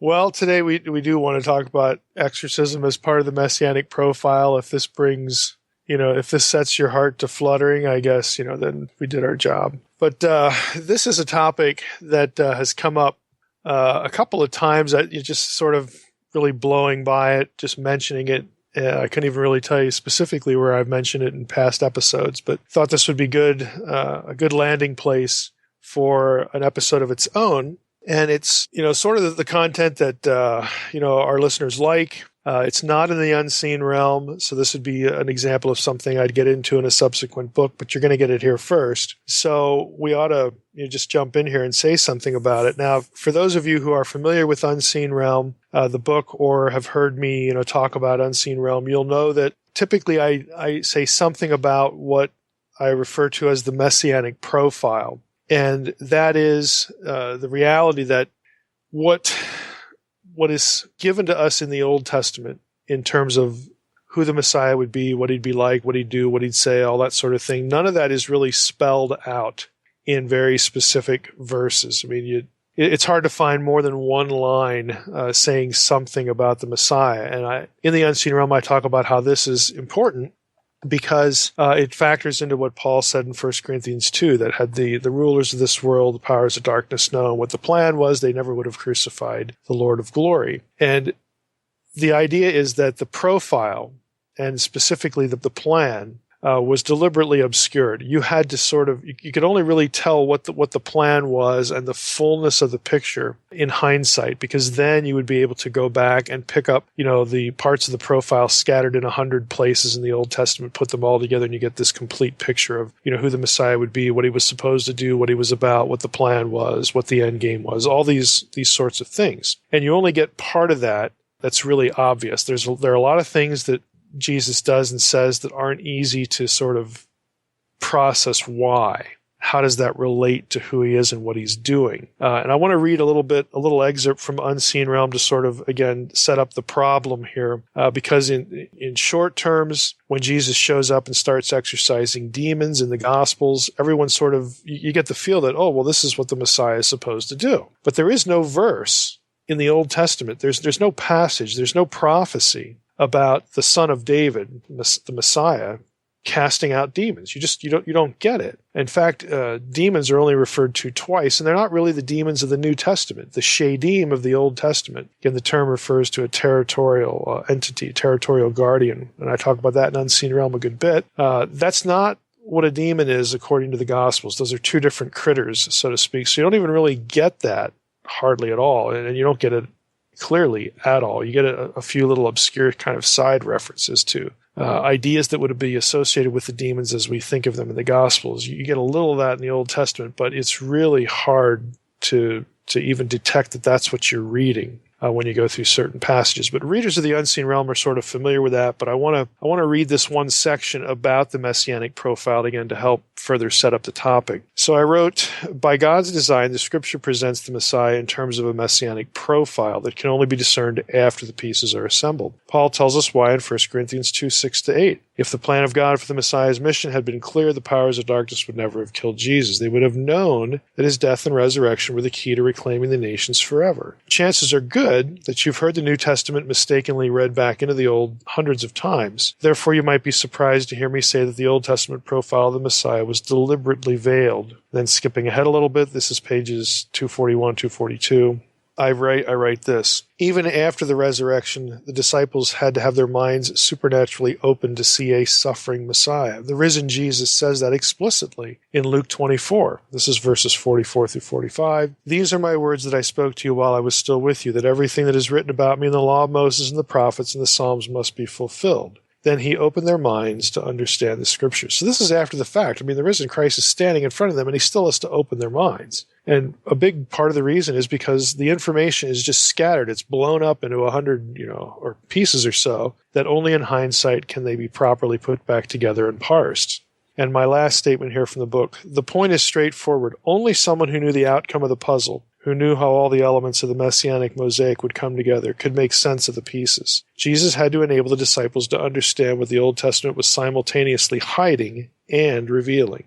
Well, today we do want to talk about exorcism as part of the Messianic profile. If this brings, if this sets your heart to fluttering, I guess, then we did our job. But this is a topic that has come up a couple of times that you're just sort of really blowing by it, just mentioning it. I couldn't even really tell you specifically where I've mentioned it in past episodes, but thought this would be good, a good landing place for an episode of its own. And it's, sort of the content that, our listeners like. It's not in the unseen realm, so this would be an example of something I'd get into in a subsequent book, but you're going to get it here first. So we ought to just jump in here and say something about it. Now, for those of you who are familiar with Unseen Realm, the book, or have heard me, talk about Unseen Realm, you'll know that typically I say something about what I refer to as the Messianic profile. And that is the reality that what is given to us in the Old Testament in terms of who the Messiah would be, what he'd be like, what he'd do, what he'd say, all that sort of thing, none of that is really spelled out in very specific verses. I mean, it's hard to find more than one line saying something about the Messiah. And in the Unseen Realm, I talk about how this is important, because it factors into what Paul said in 1 Corinthians 2, that had the rulers of this world, the powers of darkness, known what the plan was, they never would have crucified the Lord of glory. And the idea is that the profile, and specifically the plan, was deliberately obscured. You had to you could only really tell what the plan was and the fullness of the picture in hindsight, because then you would be able to go back and pick up, the parts of the profile scattered in 100 places in the Old Testament, put them all together, and you get this complete picture of, who the Messiah would be, what he was supposed to do, what he was about, what the plan was, what the end game was, all these sorts of things. And you only get part of that that's really obvious. There are a lot of things that Jesus does and says that aren't easy to sort of process why. How does that relate to who he is and what he's doing? And I want to read a little excerpt from Unseen Realm to sort of, again, set up the problem here. Because in short terms, when Jesus shows up and starts exorcising demons in the Gospels, everyone sort of, you get the feel that, oh, well, this is what the Messiah is supposed to do. But there is no verse in the Old Testament. There's no passage. There's no prophecy about the Son of David, the Messiah, casting out demons. You don't get it. In fact, demons are only referred to twice, and they're not really the demons of the New Testament. The shadim of the Old Testament, again, the term refers to a territorial entity, territorial guardian, and I talk about that in Unseen Realm a good bit. That's not what a demon is according to the Gospels. Those are two different critters, so to speak. So you don't even really get that hardly at all, and you don't get it clearly at all. You get a few little obscure kind of side references to ideas that would be associated with the demons as we think of them in the Gospels. You get a little of that in the Old Testament, but it's really hard to even detect that that's what you're reading when you go through certain passages. But readers of the Unseen Realm are sort of familiar with that, but I want to read this one section about the Messianic profile again to help further set up the topic. So I wrote, by God's design, the Scripture presents the Messiah in terms of a Messianic profile that can only be discerned after the pieces are assembled. Paul tells us why in 1 Corinthians 2, 6-8. If the plan of God for the Messiah's mission had been clear, the powers of darkness would never have killed Jesus. They would have known that his death and resurrection were the key to reclaiming the nations forever. Chances are good that you've heard the New Testament mistakenly read back into the Old hundreds of times. Therefore, you might be surprised to hear me say that the Old Testament profile of the Messiah was deliberately veiled. Then skipping ahead a little bit, this is pages 241, 242. I write this. Even after the resurrection, the disciples had to have their minds supernaturally opened to see a suffering Messiah. The risen Jesus says that explicitly in Luke 24. This is verses 44 through 45. These are my words that I spoke to you while I was still with you, that everything that is written about me in the law of Moses and the prophets and the Psalms must be fulfilled. Then he opened their minds to understand the Scriptures. So this is after the fact. I mean, the risen Christ is standing in front of them, and he still has to open their minds. And a big part of the reason is because the information is just scattered. It's blown up into 100, or pieces or so, that only in hindsight can they be properly put back together and parsed. And my last statement here from the book, the point is straightforward. Only someone who knew the outcome of the puzzle, who knew how all the elements of the Messianic mosaic would come together, could make sense of the pieces. Jesus had to enable the disciples to understand what the Old Testament was simultaneously hiding and revealing.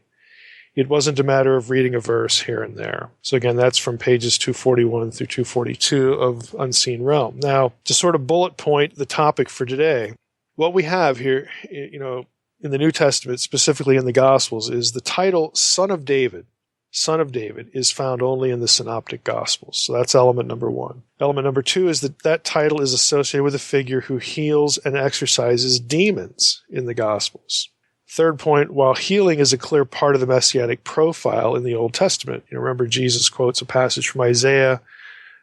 It wasn't a matter of reading a verse here and there. So again, that's from pages 241 through 242 of Unseen Realm. Now, to sort of bullet point the topic for today, what we have here, in the New Testament, specifically in the Gospels, is the title Son of David. Son of David is found only in the Synoptic Gospels. So that's element number one. Element number two is that title is associated with a figure who heals and exorcises demons in the Gospels. Third point, while healing is a clear part of the Messianic profile in the Old Testament, remember Jesus quotes a passage from Isaiah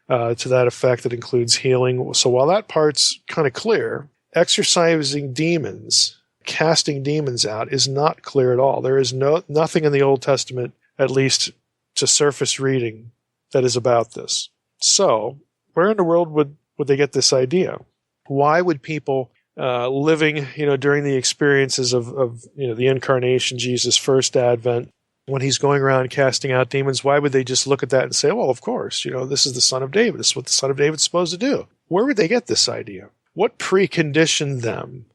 to that effect that includes healing. So while that part's kind of clear, exorcising demons, casting demons out, is not clear at all. There is nothing in the Old Testament, at least to surface reading, that is about this. So where in the world would they get this idea? Why would people living, during the experiences of the incarnation, Jesus' first advent, when he's going around casting out demons, why would they just look at that and say, well, of course, this is the Son of David. This is what the Son of David's supposed to do. Where would they get this idea? What preconditioned them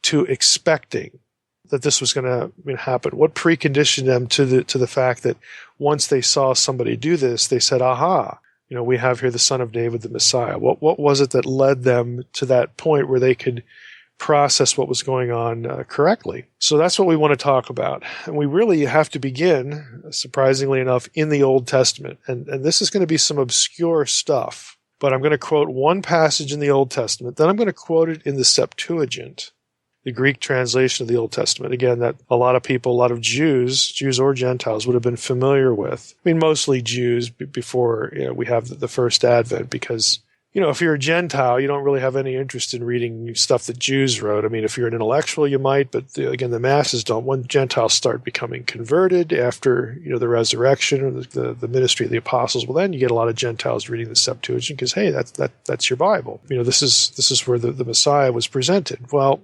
to expecting that this was going to happen? What preconditioned them to the fact that once they saw somebody do this, they said, aha, we have here the Son of David, the Messiah. What was it that led them to that point where they could process what was going on correctly? So that's what we want to talk about. And we really have to begin, surprisingly enough, in the Old Testament. And this is going to be some obscure stuff. But I'm going to quote one passage in the Old Testament. Then I'm going to quote it in the Septuagint, the Greek translation of the Old Testament, again, that a lot of people, a lot of Jews or Gentiles, would have been familiar with. Mostly Jews before we have the first Advent, because, if you're a Gentile, you don't really have any interest in reading stuff that Jews wrote. If you're an intellectual, you might, but again, the masses don't. When Gentiles start becoming converted after, the resurrection or the ministry of the apostles, well, then you get a lot of Gentiles reading the Septuagint because, hey, that's your Bible. This is where the Messiah was presented. Well,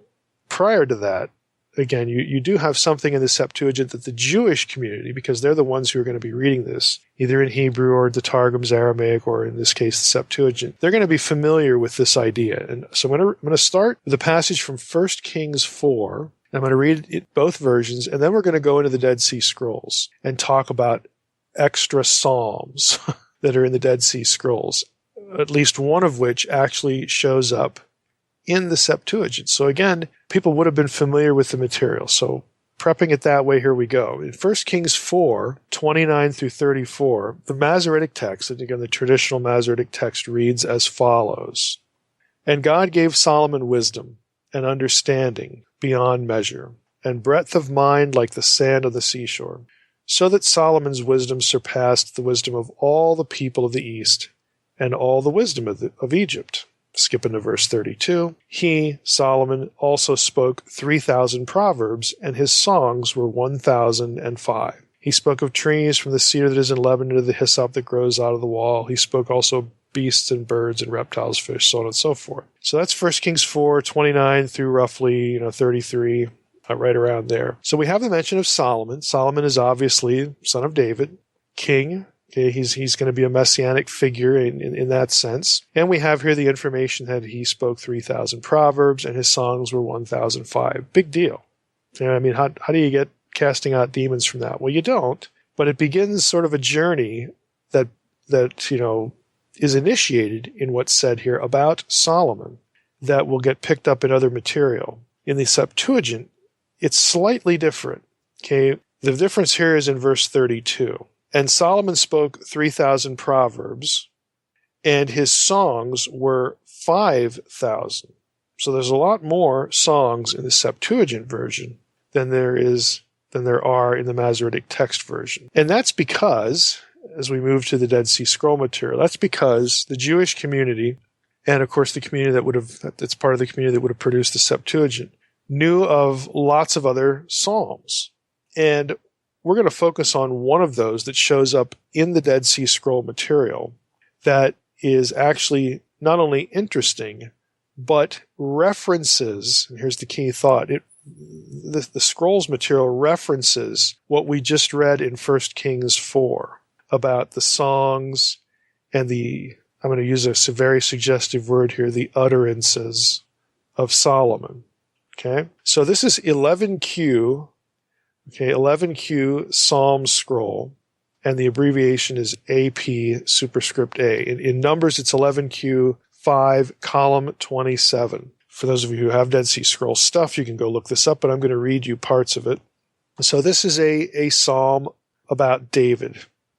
prior to that, again, you do have something in the Septuagint that the Jewish community, because they're the ones who are going to be reading this, either in Hebrew or the Targum's Aramaic, or in this case, the Septuagint, they're going to be familiar with this idea. And so I'm going to start with a passage from 1 Kings 4. I'm going to read it, both versions, and then we're going to go into the Dead Sea Scrolls and talk about extra psalms that are in the Dead Sea Scrolls, at least one of which actually shows up in the Septuagint. So again, people would have been familiar with the material. So prepping it that way, here we go. In 1 Kings 4, 29 through 34, the Masoretic text, and again, the traditional Masoretic text reads as follows. And God gave Solomon wisdom and understanding beyond measure, and breadth of mind like the sand of the seashore, so that Solomon's wisdom surpassed the wisdom of all the people of the East and all the wisdom of Egypt. Skip into verse 32. He, Solomon, also spoke 3,000 proverbs, and his songs were 1,005. He spoke of trees from the cedar that is in Lebanon to the hyssop that grows out of the wall. He spoke also of beasts and birds and reptiles, fish, so on and so forth. So that's 1 Kings 4, 29 through roughly 33, right around there. So we have the mention of Solomon. Solomon is obviously son of David, king. Okay, he's going to be a messianic figure in that sense. And we have here the information that he spoke 3,000 proverbs and his songs were 1,005. Big deal. How do you get casting out demons from that? Well, you don't, but it begins sort of a journey that is initiated in what's said here about Solomon that will get picked up in other material. In the Septuagint, it's slightly different. Okay, the difference here is in verse 32. And Solomon spoke 3,000 proverbs, and his songs were 5,000. So there's a lot more songs in the Septuagint version than there are in the Masoretic text version. And that's because, as we move to the Dead Sea Scroll material, that's because the Jewish community, and of course the community that's part of the community that would have produced the Septuagint, knew of lots of other psalms. And we're going to focus on one of those that shows up in the Dead Sea Scroll material that is actually not only interesting, but references, and here's the key thought, the Scrolls material references what we just read in 1 Kings 4 about the songs and I'm going to use a very suggestive word here, the utterances of Solomon. Okay? So this is 11Q Okay, 11Q Psalm scroll, and the abbreviation is AP superscript A. In numbers, it's 11Q 5, column 27. For those of you who have Dead Sea Scroll stuff, you can go look this up, but I'm going to read you parts of it. So this is a psalm about David.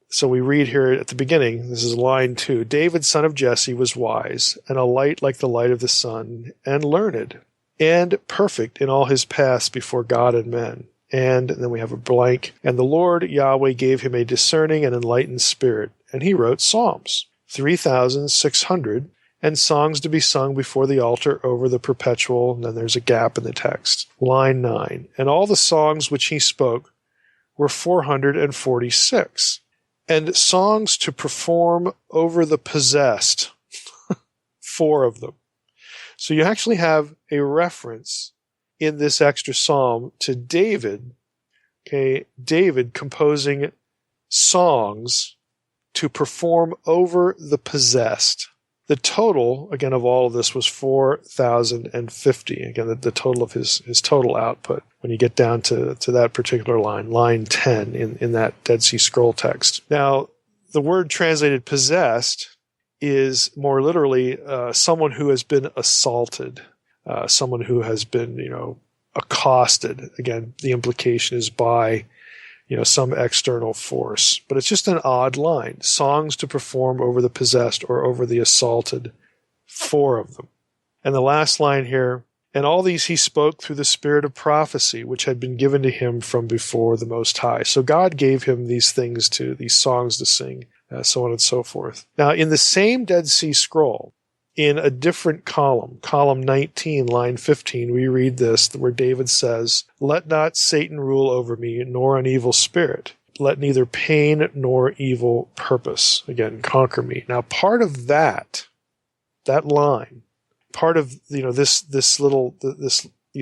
So we read here at the beginning, this is line 2, David, son of Jesse, was wise, and a light like the light of the sun, and learned, and perfect in all his paths before God and men. And then we have a blank, and the Lord Yahweh gave him a discerning and enlightened spirit, and he wrote psalms, 3,600, and songs to be sung before the altar over the perpetual, and then there's a gap in the text. Line 9, and all the songs which he spoke were 446, and songs to perform over the possessed, 4 of them. So you actually have a reference in this extra psalm to David, okay, David composing songs to perform over the possessed. The total, again, of all of this was 4,050. Again, the total of his total output when you get down to that particular line 10 in that Dead Sea Scroll text. Now, the word translated possessed is more literally someone who has been assaulted, someone who has been, accosted. Again, the implication is by some external force. But it's just an odd line. Songs to perform over the possessed or over the assaulted, 4 of them. And the last line here, and all these he spoke through the spirit of prophecy, which had been given to him from before the Most High. So God gave him these things these songs to sing, so on and so forth. Now, in the same Dead Sea Scroll, in a different column, column 19, line 15, we read this, where David says, let not Satan rule over me, nor an evil spirit. Let neither pain nor evil purpose, again, conquer me. Now, part of that line, part of, these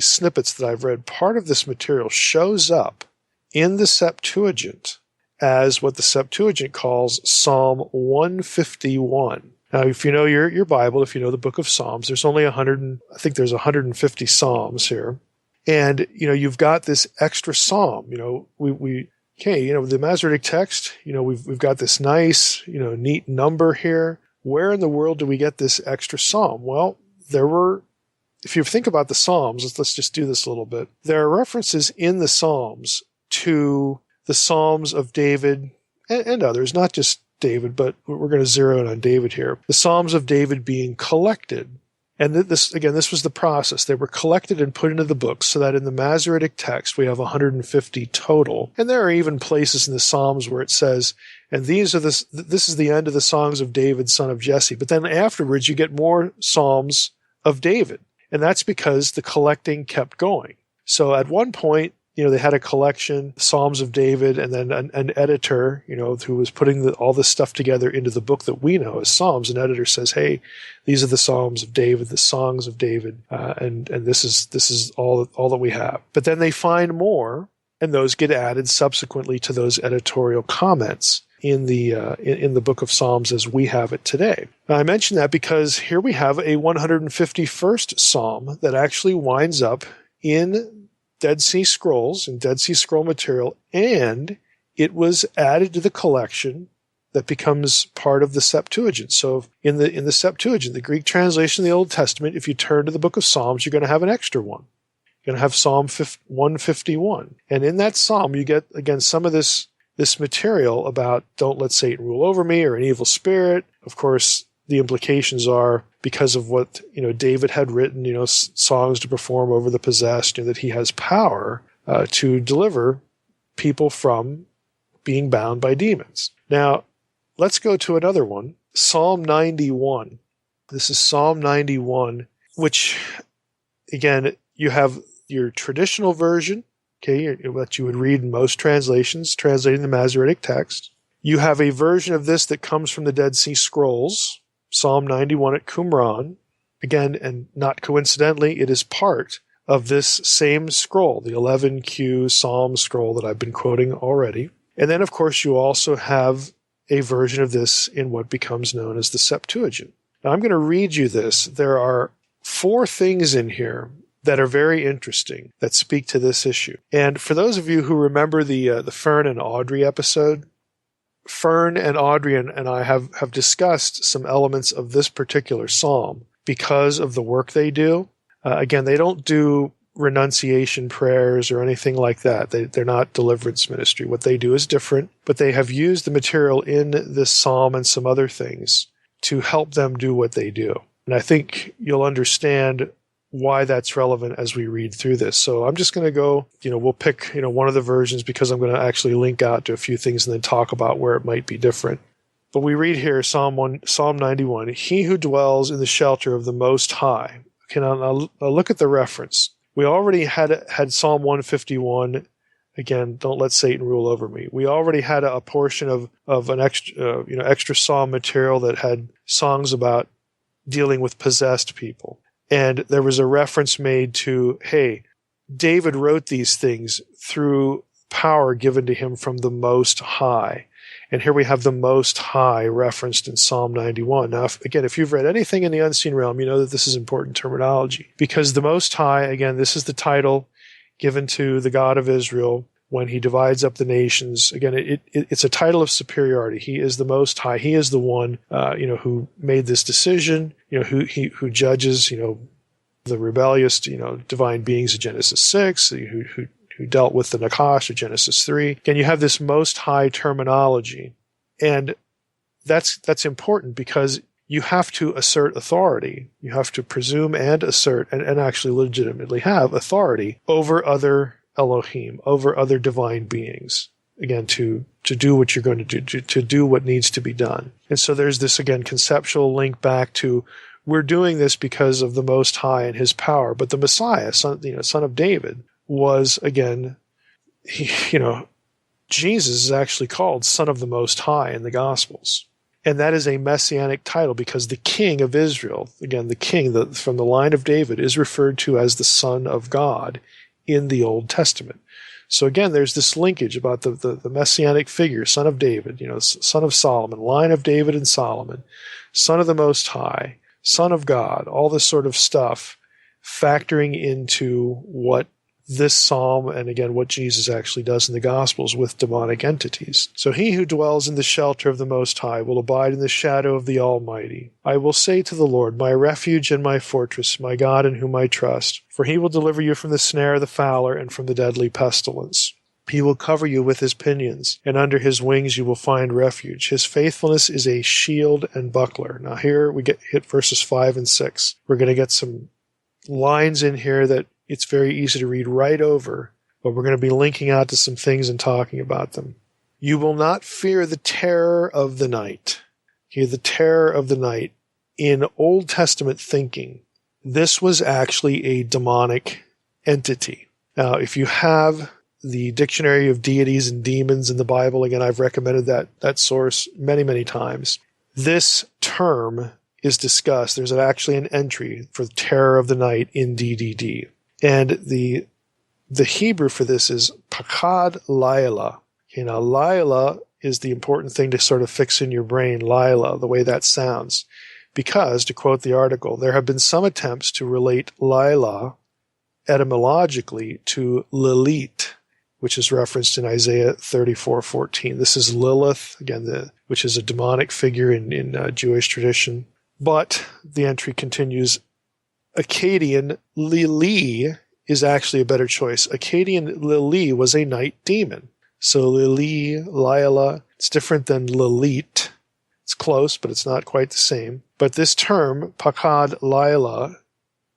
snippets that I've read, part of this material shows up in the Septuagint as what the Septuagint calls Psalm 151. Now, if you know your Bible, if you know the book of Psalms, there's only 150 Psalms here. And, you've got this extra Psalm, the Masoretic text, we've got this nice, neat number here. Where in the world do we get this extra Psalm? Well, if you think about the Psalms, let's just do this a little bit. There are references in the Psalms to the Psalms of David and others, not just David, but we're going to zero in on David here. The Psalms of David being collected. And this was the process. They were collected and put into the books so that in the Masoretic text we have 150 total. And there are even places in the Psalms where it says, and this is the end of the songs of David, son of Jesse. But then afterwards you get more Psalms of David. And that's because the collecting kept going. So at one point, they had a collection, Psalms of David, and then an editor, who was putting all this stuff together into the book that we know as Psalms. An editor says, hey, these are the Psalms of David, the songs of David, and this is all that we have. But then they find more, and those get added subsequently to those editorial comments in the book of Psalms as we have it today. Now, I mention that because here we have a 151st Psalm that actually winds up in Dead Sea Scrolls and Dead Sea Scroll material, and it was added to the collection that becomes part of the Septuagint. So in the Septuagint, the Greek translation of the Old Testament, if you turn to the book of Psalms, you're going to have an extra one. You're going to have Psalm 151. And in that psalm, you get, again, some of this material about don't let Satan rule over me or an evil spirit. Of course, the implications are because of what, David had written, songs to perform over the possessed, that he has power to deliver people from being bound by demons. Now, let's go to another one, Psalm 91. This is Psalm 91, which, again, you have your traditional version, okay, what you would read in most translations, translating the Masoretic text. You have a version of this that comes from the Dead Sea Scrolls, Psalm 91 at Qumran. Again, and not coincidentally, it is part of this same scroll, the 11Q Psalm scroll that I've been quoting already. And then, of course, you also have a version of this in what becomes known as the Septuagint. Now, I'm going to read you this. There are 4 things in here that are very interesting that speak to this issue. And for those of you who remember the Fern and Audrey episode, Fern and Audrey and I have discussed some elements of this particular psalm because of the work they do. Again, they don't do renunciation prayers or anything like that. They're not deliverance ministry. What they do is different, but they have used the material in this psalm and some other things to help them do what they do. And I think you'll understand why that's relevant as we read through this. So I'm just going to go, we'll pick, one of the versions because I'm going to actually link out to a few things and then talk about where it might be different. But we read here, Psalm 91, he who dwells in the shelter of the Most High. Okay, now look at the reference. We already had Psalm 151. Again, don't let Satan rule over me. We already had a portion of an extra psalm material that had songs about dealing with possessed people. And there was a reference made to, hey, David wrote these things through power given to him from the Most High. And here we have the Most High referenced in Psalm 91. Now, if you've read anything in the unseen realm, you know that this is important terminology. Because the Most High, again, this is the title given to the God of Israel when he divides up the nations. Again, it's a title of superiority. He is the Most High. He is the one, who made this decision, who judges, the rebellious, divine beings of Genesis 6, who dealt with the Nakash of Genesis 3. Again, you have this Most High terminology. And that's important because you have to assert authority. You have to presume and assert and actually legitimately have authority over other Elohim, over other divine beings. Again, to do what you're going to do, to do what needs to be done. And so there's this, again, conceptual link back to we're doing this because of the Most High and his power. But the Messiah, son of David, was, again, Jesus is actually called Son of the Most High in the Gospels. And that is a messianic title because the King of Israel, again, the king from the line of David, is referred to as the Son of God in the Old Testament. So again, there's this linkage about the messianic figure, son of David, son of Solomon, line of David and Solomon, son of the Most High, son of God, all this sort of stuff factoring into what this psalm and again what Jesus actually does in the Gospels with demonic entities. So he who dwells in the shelter of the Most High will abide in the shadow of the Almighty. I will say to the Lord, my refuge and my fortress, my God in whom I trust. For he will deliver you from the snare of the fowler and from the deadly pestilence. He will cover you with his pinions, and under his wings you will find refuge. His faithfulness is a shield and buckler. Now here we hit verses 5 and 6. We're going to get some lines in here that it's very easy to read right over, but we're going to be linking out to some things and talking about them. You will not fear the terror of the night. Okay, the terror of the night. In Old Testament thinking, this was actually a demonic entity. Now, if you have the Dictionary of Deities and Demons in the Bible, again, I've recommended that source many, many times. This term is discussed. There's actually an entry for the terror of the night in DDD. And the Hebrew for this is Pakad Laila. Okay, now Laila is the important thing to sort of fix in your brain, Laila, the way that sounds. Because, to quote the article, there have been some attempts to relate Laila etymologically to Lilith, which is referenced in Isaiah 34:14. This is Lilith, again, which is a demonic figure in Jewish tradition. But the entry continues, Akkadian Lili is actually a better choice. Akkadian Lili was a night demon. So Lili, Lila, it's different than Lilith. It's close, but it's not quite the same. But this term, Pakad Lila,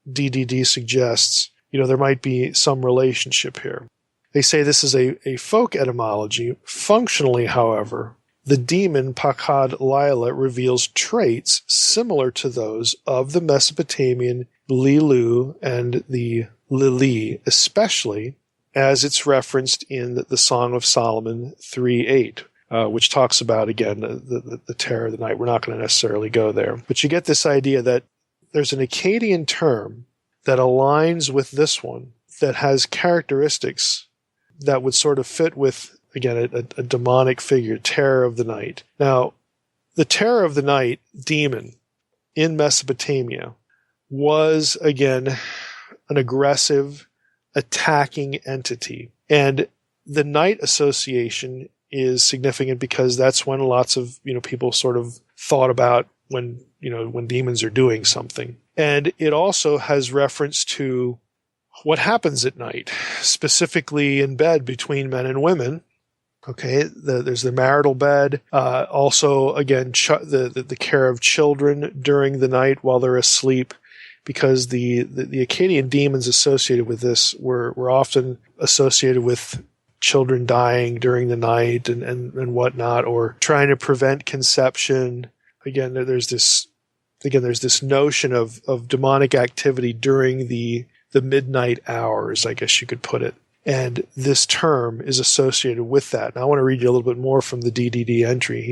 DDD suggests, there might be some relationship here. They say this is a folk etymology. Functionally, however, the demon Pakad Lila reveals traits similar to those of the Mesopotamian Lilu and the Lili, especially as it's referenced in the Song of Solomon 3:8, which talks about, again, the terror of the night. We're not going to necessarily go there. But you get this idea that there's an Akkadian term that aligns with this one that has characteristics that would sort of fit with, again, a demonic figure, terror of the night. Now, the terror of the night demon in Mesopotamia was, again, an aggressive, attacking entity. And the night association is significant because that's when lots of, people sort of thought about when demons are doing something. And it also has reference to what happens at night, specifically in bed between men and women. Okay, there's the marital bed. Also, again, the care of children during the night while they're asleep, because the Akkadian demons associated with this were often associated with children dying during the night and whatnot, or trying to prevent conception. Again, there's this notion of demonic activity during the midnight hours, I guess you could put it. And this term is associated with that. And I want to read you a little bit more from the DDD entry.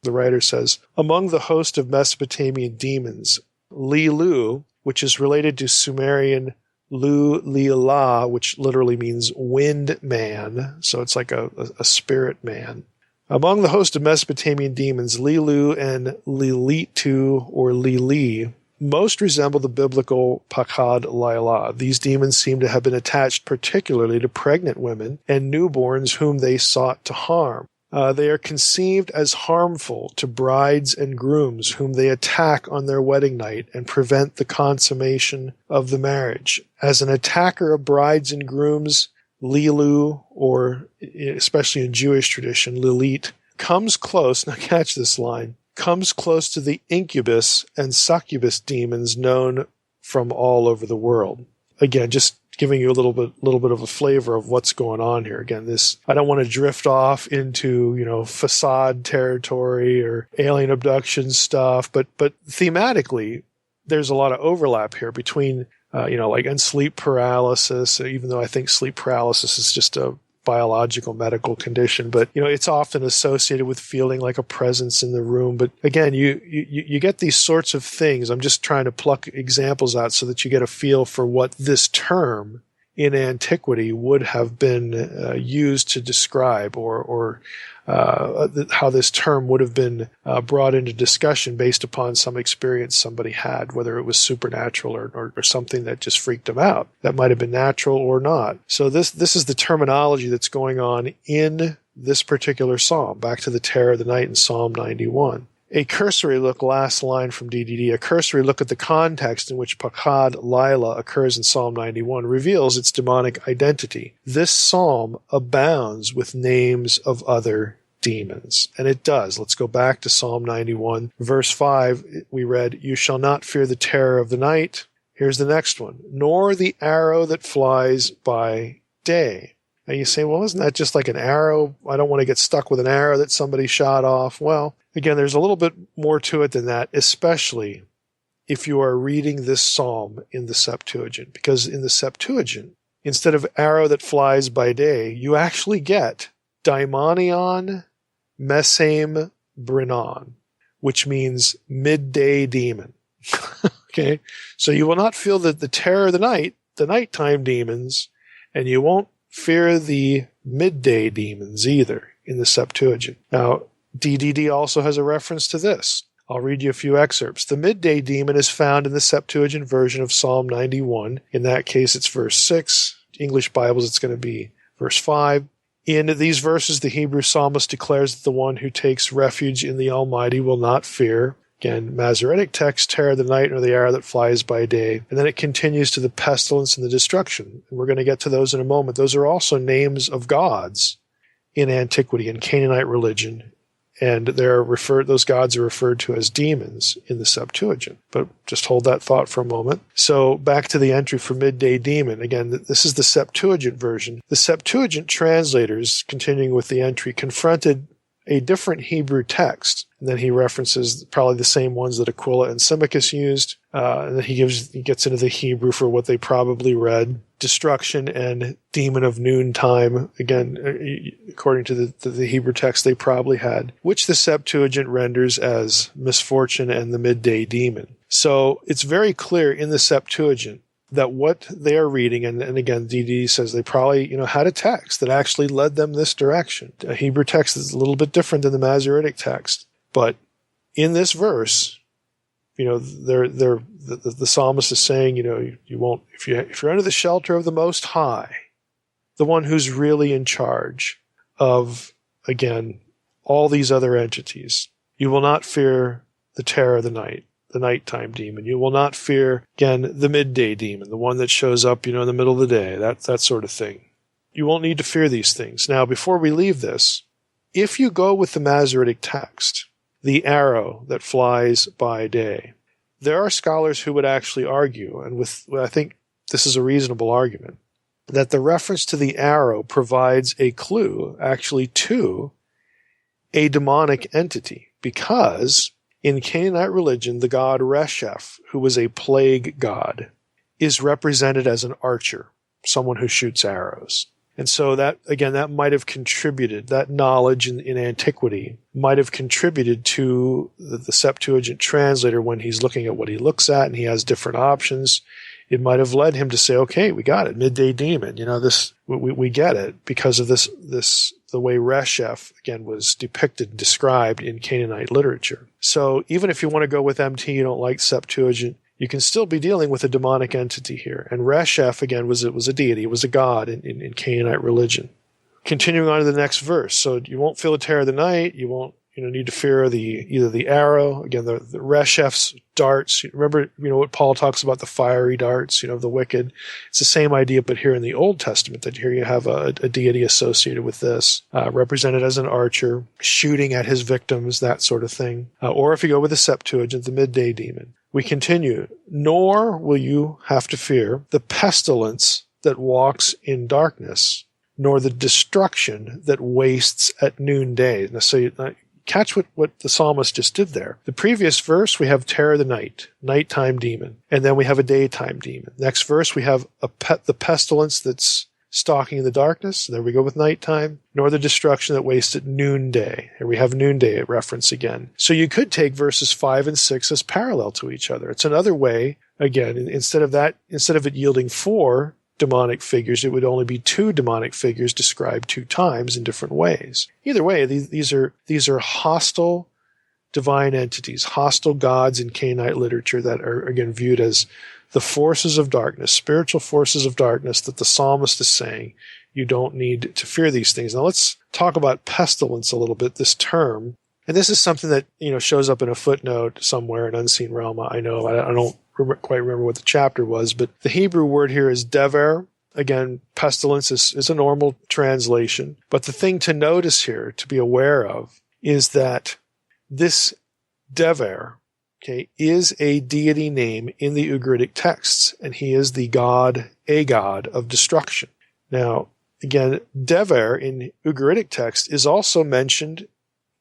The writer says, among the host of Mesopotamian demons, Lilu, which is related to Sumerian Lu-Lila, which literally means wind man. So it's like a spirit man. Among the host of Mesopotamian demons, Lilu and Lilitu or Lili most resemble the biblical Pakad Laila. These demons seem to have been attached particularly to pregnant women and newborns whom they sought to harm. They are conceived as harmful to brides and grooms whom they attack on their wedding night and prevent the consummation of the marriage. As an attacker of brides and grooms, Lilu, or especially in Jewish tradition, Lilit, comes close, now catch this line, comes close to the incubus and succubus demons known from all over the world. Again, just giving you a little bit of a flavor of what's going on here. Again, I don't want to drift off into, facade territory or alien abduction stuff, but thematically, there's a lot of overlap here between, and sleep paralysis, even though I think sleep paralysis is just a biological medical condition, but it's often associated with feeling like a presence in the room. But again, you get these sorts of things. I'm just trying to pluck examples out so that you get a feel for what this term in antiquity would have been used to describe, or how this term would have been brought into discussion based upon some experience somebody had, whether it was supernatural or something that just freaked them out. That might have been natural or not. So this is the terminology that's going on in this particular psalm. Back to the terror of the night in Psalm 91. A cursory look, last line from DDD, a cursory look at the context in which Pakad Laila occurs in Psalm 91 reveals its demonic identity. This psalm abounds with names of other demons. And it does. Let's go back to Psalm 91. Verse 5, we read, you shall not fear the terror of the night. Here's the next one. Nor the arrow that flies by day. And you say, well, isn't that just like an arrow? I don't want to get stuck with an arrow that somebody shot off. Well, again, there's a little bit more to it than that, especially if you are reading this psalm in the Septuagint. Because in the Septuagint, instead of arrow that flies by day, you actually get daimonion mesame brinon, which means midday demon. Okay? So you will not feel the terror of the nighttime demons, and you won't fear the midday demons either in the Septuagint. Now, DDD also has a reference to this. I'll read you a few excerpts. The midday demon is found in the Septuagint version of Psalm 91. In that case, it's verse 6. English Bibles, it's going to be verse 5. In these verses, the Hebrew psalmist declares that the one who takes refuge in the Almighty will not fear. Again, Masoretic text, terror of the night or the arrow that flies by day. And then it continues to the pestilence and the destruction. And we're going to get to those in a moment. Those are also names of gods in antiquity, in Canaanite religion. And those gods are referred to as demons in the Septuagint. But just hold that thought for a moment. So back to the entry for midday demon. Again, this is the Septuagint version. The Septuagint translators, continuing with the entry, confronted a different Hebrew text. And then he references probably the same ones that Aquila and Symmachus used. And then he gets into the Hebrew for what they probably read. Destruction and demon of noontime. Again, according to the Hebrew text they probably had, which the Septuagint renders as misfortune and the midday demon. So it's very clear in the Septuagint that what they are reading, and again, DD says they probably, had a text that actually led them this direction. A Hebrew text is a little bit different than the Masoretic text. But in this verse, the psalmist is saying, you won't, if you're under the shelter of the Most High, the one who's really in charge of, again, all these other entities, you will not fear the terror of the night, the nighttime demon. You will not fear, again, the midday demon, the one that shows up, in the middle of the day, that sort of thing. You won't need to fear these things. Now, before we leave this, if you go with the Masoretic text, the arrow that flies by day, there are scholars who would actually argue, and I think this is a reasonable argument, that the reference to the arrow provides a clue actually to a demonic entity, because in Canaanite religion, the god Resheph, who was a plague god, is represented as an archer, someone who shoots arrows. And so that might have contributed, that knowledge in antiquity might have contributed to the Septuagint translator when he's looking at what he looks at and he has different options. It might have led him to say, okay, we got it, midday demon. We get it because of the way Resheph, again, was depicted and described in Canaanite literature. So even if you want to go with MT, you don't like Septuagint, you can still be dealing with a demonic entity here. And Resheph, again, was a deity. It was a god in Canaanite religion. Continuing on to the next verse. So you won't feel the terror of the night. You won't need to fear either the arrow. Again, the Resheph's darts. Remember, what Paul talks about, the fiery darts, of the wicked. It's the same idea, but here in the Old Testament, that here you have a deity associated with this, represented as an archer, shooting at his victims, that sort of thing. Or if you go with the Septuagint, the midday demon. We continue, nor will you have to fear the pestilence that walks in darkness, nor the destruction that wastes at noonday. Now, so catch what the psalmist just did there. The previous verse, we have terror of the night, nighttime demon, and then we have a daytime demon. Next verse, we have the pestilence that's stalking in the darkness. There we go with nighttime, nor the destruction that wastes at noonday. Here we have noonday reference again. So you could take verses 5 and 6 as parallel to each other. It's another way, again, instead of it yielding 4 demonic figures, it would only be 2 demonic figures described 2 times in different ways. Either way, these are hostile divine entities, hostile gods in Canaanite literature that are, again, viewed as the forces of darkness, spiritual forces of darkness, that the psalmist is saying you don't need to fear these things. Now let's talk about pestilence a little bit, this term. And this is something that, shows up in a footnote somewhere in Unseen Realm. I know, I don't quite remember what the chapter was, but the Hebrew word here is dever. Again, pestilence is a normal translation. But the thing to notice here, to be aware of, is that this dever, is a deity name in the Ugaritic texts, and he is a god of destruction. Now, again, Dever in Ugaritic text is also mentioned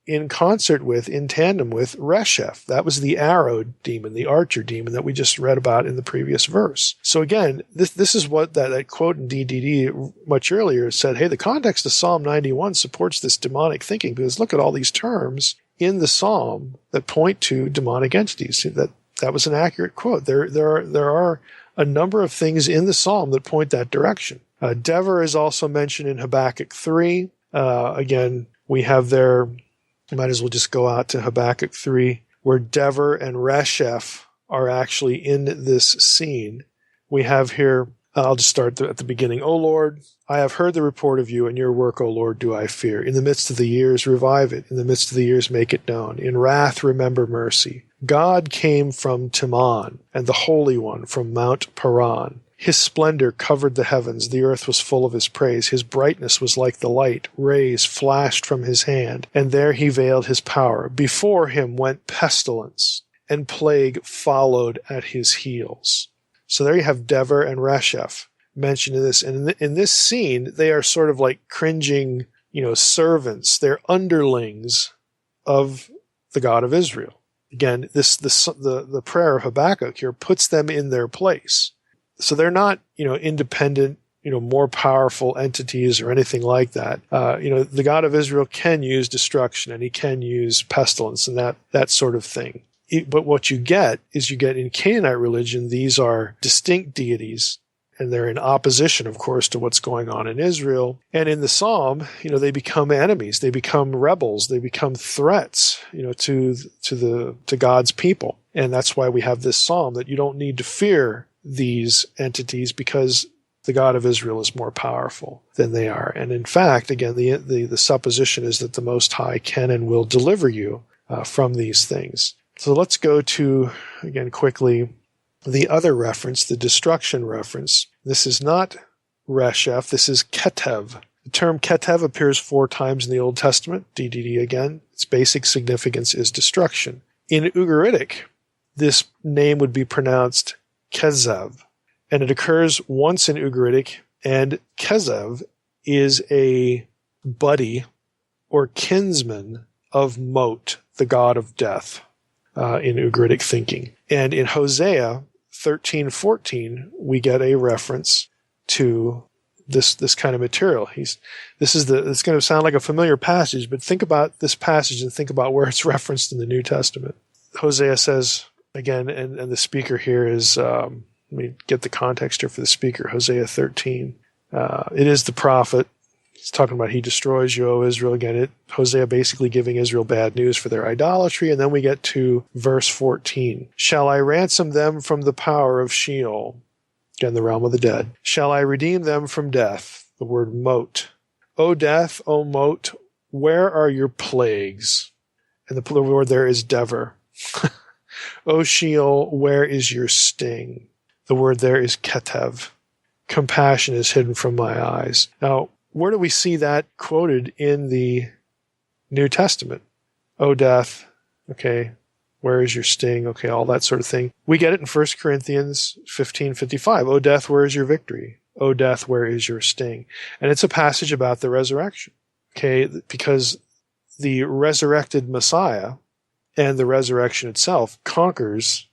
in tandem with Resheph. That was the arrow demon, the archer demon that we just read about in the previous verse. So again, this is what that quote in DDD much earlier said, hey, the context of Psalm 91 supports this demonic thinking, because look at all these terms in the psalm that point to demonic entities. That was an accurate quote. There are a number of things in the psalm that point that direction. Dever is also mentioned in Habakkuk 3. Again, we have there, might as well just go out to Habakkuk 3, where Dever and Resheph are actually in this scene. We have here, I'll just start at the beginning. O Lord, I have heard the report of you, and your work, O Lord, do I fear. In the midst of the years, revive it. In the midst of the years, make it known. In wrath, remember mercy. God came from Teman, and the Holy One from Mount Paran. His splendor covered the heavens. The earth was full of his praise. His brightness was like the light. Rays flashed from his hand, and there he veiled his power. Before him went pestilence, and plague followed at his heels. So there you have Dever and Resheph mentioned in this. And in this scene, they are sort of like cringing, servants. They're underlings of the God of Israel. Again, the prayer of Habakkuk here puts them in their place. So they're not, independent, more powerful entities or anything like that. The God of Israel can use destruction, and he can use pestilence and that sort of thing. But what you get in Canaanite religion, these are distinct deities, and they're in opposition, of course, to what's going on in Israel. And in the psalm, they become enemies, they become rebels, they become threats, to God's people. And that's why we have this psalm, that you don't need to fear these entities because the God of Israel is more powerful than they are. And in fact, again, the supposition is that the Most High can and will deliver you from these things. So let's go to, again, quickly, the other reference, the destruction reference. This is not Resheph, this is Ketev. The term Ketev appears 4 times in the Old Testament, DDD again. Its basic significance is destruction. In Ugaritic, this name would be pronounced Kezev, and it occurs once in Ugaritic, and Kezev is a buddy or kinsman of Mot, the god of death, in Ugaritic thinking. And in Hosea 13:14, we get a reference to this kind of material. It's going to sound like a familiar passage, but think about this passage and think about where it's referenced in the New Testament. Hosea says, again, and the speaker here is, let me get the context here for the speaker, Hosea 13. It is the prophet. He's talking about he destroys you, O Israel. Again, Hosea basically giving Israel bad news for their idolatry. And then we get to verse 14. Shall I ransom them from the power of Sheol? Again, the realm of the dead. Shall I redeem them from death? The word Mot. O death, O Mot, where are your plagues? And the word there is Dever. O Sheol, where is your sting? The word there is Ketev. Compassion is hidden from my eyes. Now, where do we see that quoted in the New Testament? O death, okay, where is your sting? Okay, all that sort of thing. We get it in 1 Corinthians 15:55. O death, where is your victory? O death, where is your sting? And it's a passage about the resurrection, okay, because the resurrected Messiah and the resurrection itself conquers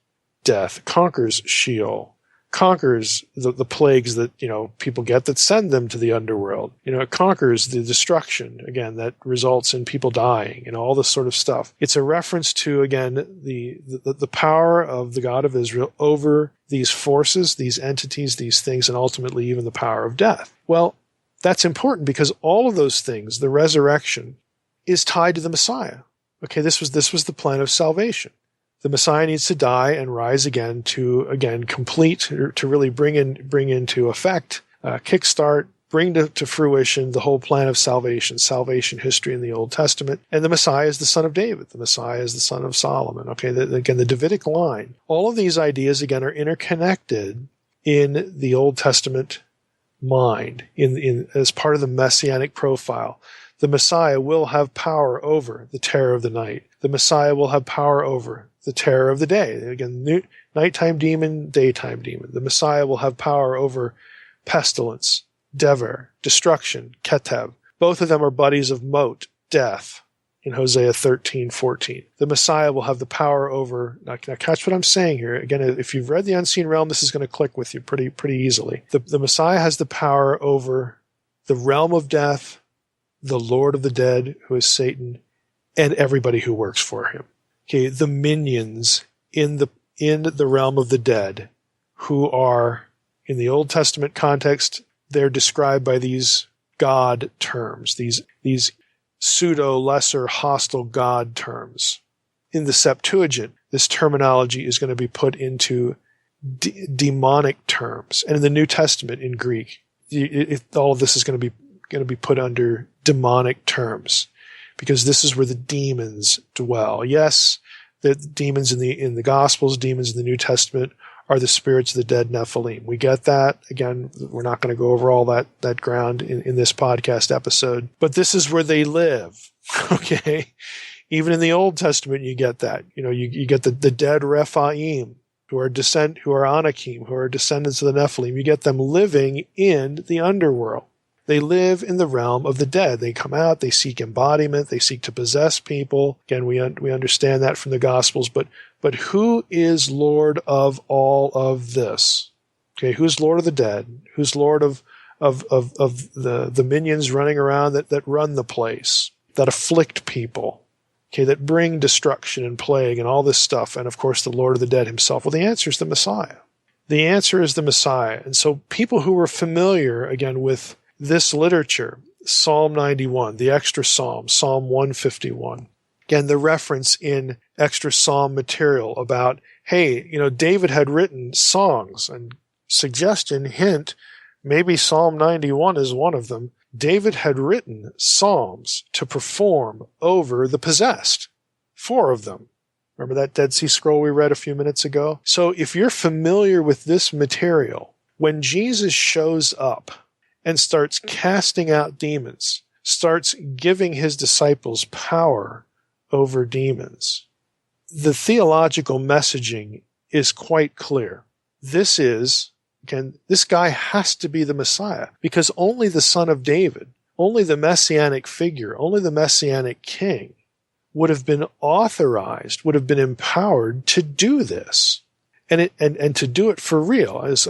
death, conquers Sheol, conquers the plagues that, people get that send them to the underworld. It conquers the destruction, again, that results in people dying and all this sort of stuff. It's a reference to, again, the power of the God of Israel over these forces, these entities, these things, and ultimately even the power of death. Well, that's important because all of those things, the resurrection, is tied to the Messiah. Okay, this was the plan of salvation. The Messiah needs to die and rise again to, again, complete, to really bring into effect, kickstart, bring to fruition the whole plan of salvation history in the Old Testament. And the Messiah is the son of David. The Messiah is the son of Solomon. Okay, again, the Davidic line. All of these ideas, again, are interconnected in the Old Testament mind, in as part of the Messianic profile. The Messiah will have power over the terror of the night. The Messiah will have power over the terror of the day. Again, nighttime demon, daytime demon. The Messiah will have power over pestilence, Dever, destruction, Ketev. Both of them are buddies of Mot, death, in Hosea 13:14. The Messiah will have the power over, now catch what I'm saying here. Again, if you've read The Unseen Realm, this is going to click with you pretty easily. The Messiah has the power over the realm of death, the Lord of the dead, who is Satan, and everybody who works for him. Okay, the minions in the realm of the dead, who are, in the Old Testament context, they're described by these God terms, these pseudo lesser hostile God terms. In the Septuagint, this terminology is going to be put into demonic terms, and in the New Testament, in Greek, all of this is going to be put under demonic terms, because this is where the demons dwell. Yes, the demons in the Gospels, demons in the New Testament are the spirits of the dead Nephilim. We get that. Again, we're not going to go over all that ground in this podcast episode, but this is where they live. Okay, even in the Old Testament, you get that. You get the dead Rephaim, who are Anakim, who are descendants of the Nephilim. You get them living in the underworld. They live in the realm of the dead. They come out, they seek embodiment, they seek to possess people. Again, we understand that from the Gospels, but who is Lord of all of this? Okay, who's Lord of the dead? Who's Lord of the minions running around that run the place, that afflict people, okay, that bring destruction and plague and all this stuff, and of course the Lord of the dead himself? Well, the answer is the Messiah. The answer is the Messiah. And so people who were familiar, again, with this literature, Psalm 91, the extra psalm, Psalm 151, Again, the reference in extra psalm material about, hey, David had written songs, and suggestion, hint, maybe Psalm 91 is one of them. David had written psalms to perform over the possessed. 4 of them. Remember that Dead Sea Scroll we read a few minutes ago? So if you're familiar with this material, when Jesus shows up and starts casting out demons, starts giving his disciples power over demons, the theological messaging is quite clear. This guy has to be the Messiah, because only the Son of David, only the Messianic figure, only the Messianic king would have been authorized, would have been empowered to do this, and to do it for real. As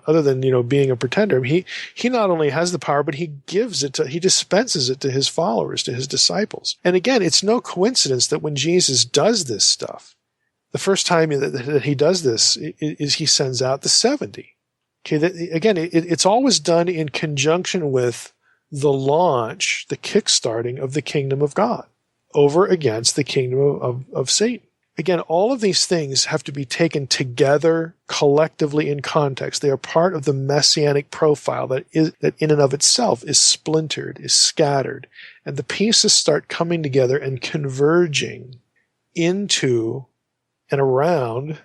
other than being a pretender, he not only has the power, but he dispenses it to his followers, to his disciples. And again, it's no coincidence that when Jesus does this stuff, the first time that he does this is he sends out the 70. Okay, it's always done in conjunction with the launch, the kickstarting of the kingdom of God over against the kingdom of Satan. Again, all of these things have to be taken together collectively in context. They are part of the messianic profile that in and of itself is splintered, is scattered, and the pieces start coming together and converging into and around,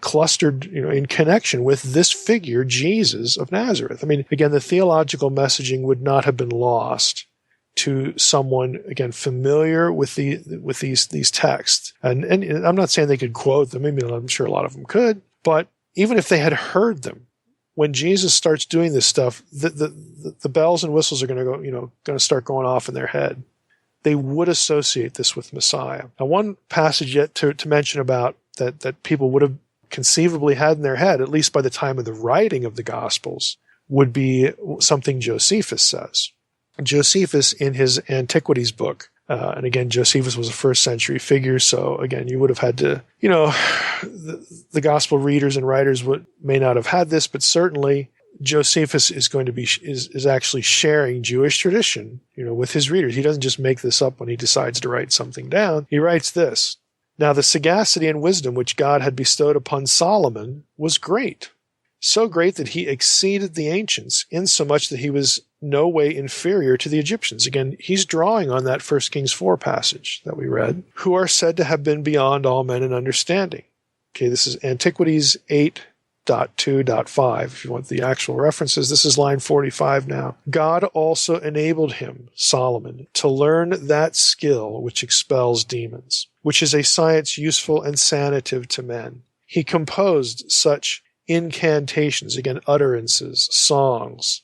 clustered, in connection with this figure, Jesus of Nazareth. I mean, again, the theological messaging would not have been lost to someone, again, familiar with these texts. And I'm not saying they could quote them. Maybe I'm sure a lot of them could. But even if they had heard them, when Jesus starts doing this stuff, the bells and whistles are going to start going off in their head. They would associate this with Messiah. Now, one passage yet to mention about that people would have conceivably had in their head, at least by the time of the writing of the Gospels, would be something Josephus says. Josephus, in his Antiquities book, and again, Josephus was a first century figure, so again, you would have had to, the Gospel readers and writers may not have had this, but certainly Josephus is actually sharing Jewish tradition, with his readers. He doesn't just make this up when he decides to write something down. He writes this: "Now the sagacity and wisdom which God had bestowed upon Solomon was great, so great that he exceeded the ancients, insomuch that he was no way inferior to the Egyptians." Again, he's drawing on that 1 Kings 4 passage that we read, "who are said to have been beyond all men in understanding." Okay, this is Antiquities 8.2.5. If you want the actual references, this is line 45 now. "God also enabled him," Solomon, "to learn that skill which expels demons, which is a science useful and sanative to men. He composed such incantations," again, utterances, songs,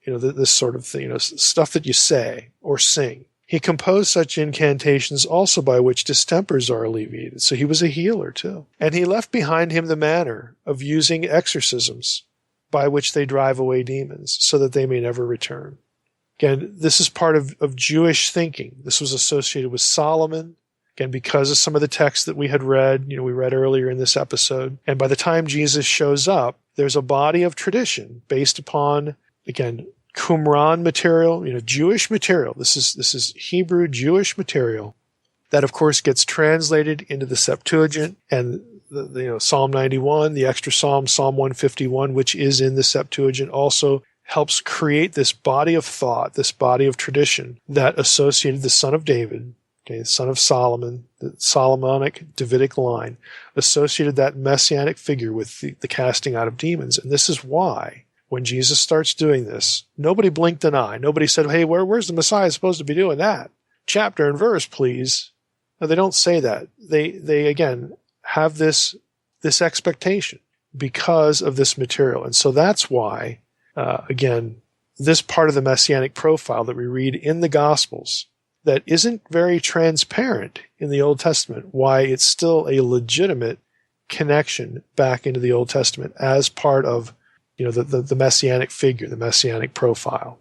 this sort of thing, stuff that you say or sing. "He composed such incantations also by which distempers are alleviated." So he was a healer too. "And he left behind him the manner of using exorcisms by which they drive away demons, so that they may never return." Again, this is part of Jewish thinking. This was associated with Solomon. Again, because of some of the texts that we had read, we read earlier in this episode. And by the time Jesus shows up, there's a body of tradition based upon, again, Qumran material, Jewish material. This is Hebrew Jewish material that, of course, gets translated into the Septuagint, and Psalm 91, the extra Psalm, Psalm 151, which is in the Septuagint, also helps create this body of thought, this body of tradition that associated the son of David, the son of Solomon, the Solomonic Davidic line, associated that messianic figure with the casting out of demons. And this is why, when Jesus starts doing this, nobody blinked an eye. Nobody said, "Hey, where's the Messiah supposed to be doing that? Chapter and verse, please." No, they don't say that. They again have this expectation because of this material. And so that's why, again, this part of the messianic profile that we read in the Gospels that isn't very transparent in the Old Testament, why it's still a legitimate connection back into the Old Testament as part of the messianic figure, the messianic profile.